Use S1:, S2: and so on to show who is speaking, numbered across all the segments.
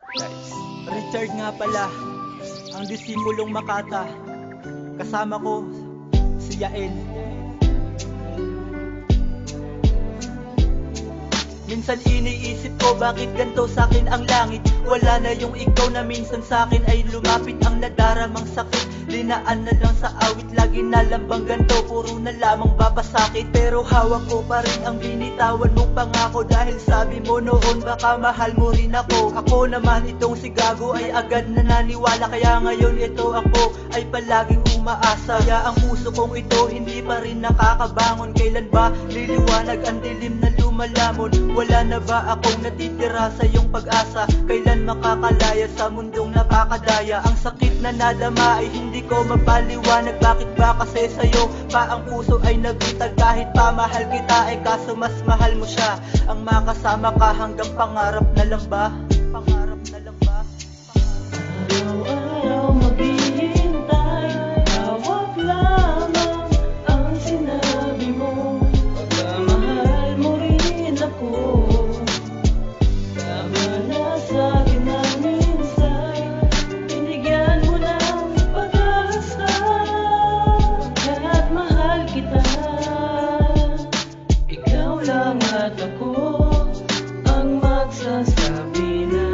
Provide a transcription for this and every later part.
S1: Guys, Richard nga pala, ang disipulong Makata. Kasama ko, si Yael. Minsan iniisip ko bakit ganito sa'kin ang langit. Wala na yung ikaw na minsan sa'kin ay lumapit. Ang nadaramang sakit, linaan na lang sa awit. Lagi na lambang ganito, puro na lamang babasakit. Pero hawak ko pa rin ang binitawan mong pangako. Dahil sabi mo noon baka mahal mo rin ako. Ako naman itong si Gago ay agad na naniwala. Kaya ngayon ito ako ay palaging umaasa. Kaya ang puso kong ito hindi pa rin nakakabangon. Kailan ba liliwanag ang dilim na lumalamon? Wala na ba akong natitira sa iyong pag-asa? Kailan makakalaya sa mundong napakadaya? Ang sakit na nadama ay hindi ko mapaliwanag. Bakit ba kasi sa'yo pa ang puso ay nabitag? Kahit pa mahal kita ay kaso mas mahal mo siya. Ang makasama ka hanggang pangarap na lang ba? Pangarap na lang ba?
S2: Araw-araw maghihintay, hawak lamang ang sinabi mo. Pagkamahal mo rin ako, tama na sa'kin ang minsan. Binigyan mo ng pag-asa, kahit mahal kita. Ikaw lang at ako ang magsasabi na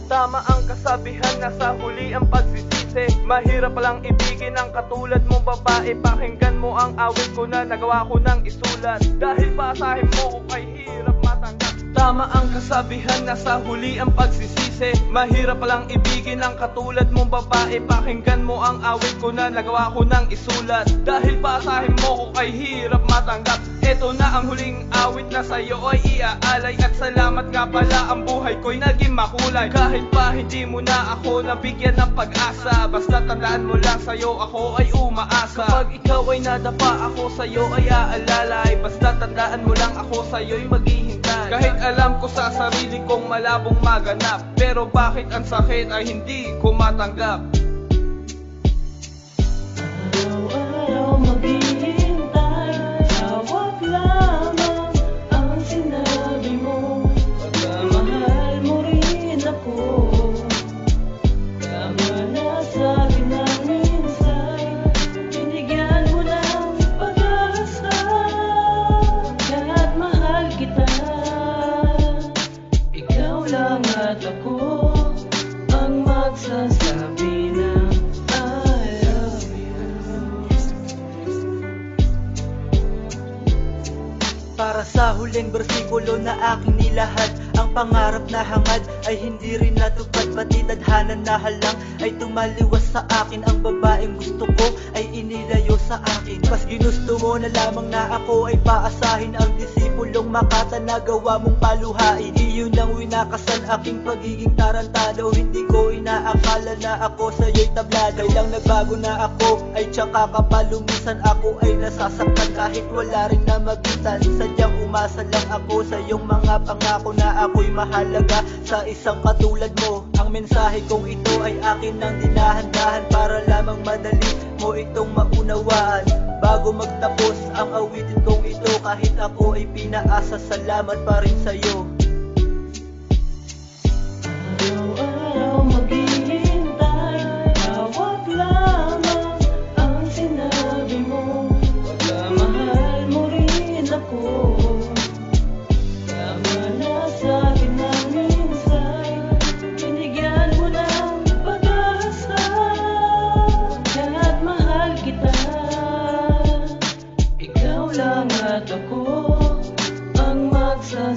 S3: tama ang kasabihan na sa huli ang pagsisisi. Mahirap palang ibigin ang katulad mong babae. Pakinggan mo ang awit ko na nagawa ko ng isulat. Dahil basahin mo ko kay hirap matanggap. Tama ang kasabihan na sa huli ang pagsisisi. Mahirap palang ibigin ang katulad mong babae. Pakinggan mo ang awit ko na nagawa ko ng isulat. Dahil basahin mo ko kay hirap matanggap. Ito na ang huling awit na sa'yo ay iaalay. At salamat nga pala ang buhay ko'y naging makulay. Kahit pa hindi mo na ako nabigyan ng pag-asa, basta tandaan mo lang sa'yo ako ay umaasa. Kapag ikaw ay nadapa ako sa'yo ay aalalay. Basta tandaan mo lang ako sa'yo'y maghihintay. Kahit alam ko sa sarili kong malabong maganap, pero bakit ang sakit ay hindi ko matanggap?
S2: Araw-araw maghihintay, hawak lamang ang sinabi mo. Pagkamahal mo rin ako, tama na sa'kin ang minsan. Binigyan mo ng pag-asa, kahit mahal kita. Ikaw lang at ako ang magsasabi na I love you.
S1: Para sa huling bersikulo na aking nilahad, ang pangarap na hangad ay hindi rin natupad. Pati tadhana na halang ay tumaliwas sa akin. Ang babaeng gusto ko ay inilayo sa akin. Mas ginusto mo na lamang na ako ay paasahin. Ang disipulong Makata na gawa mong paluhain. Iyon ang winakasan aking pagiging tarantado. Hindi ko inaakala na ako sa'yo'y tablado. Kailang nagbago na ako ay tsaka kapalumisan. Ako ay nasasaktan kahit wala rin na magitan. Sadyang umasa lang ako sa iyong mga pangako na ako'y mahalaga sa isang katulad mo. Ang mensahe kong ito ay akin ng dinahan-dahan para lamang madali mo itong maunawaan. Bago magtapos ang awitin kong ito, kahit ako ay pinaasa, salamat pa rin sa'yo.
S2: Araw-araw maghihintay, hawak lamang ang sinabi mo. Pagkamahal mo rin ako, tama na sa'kin ang minsan. Binigyan mo ng pag-asa, kahit mahal kita. Ikaw lang at ako ang magsasabi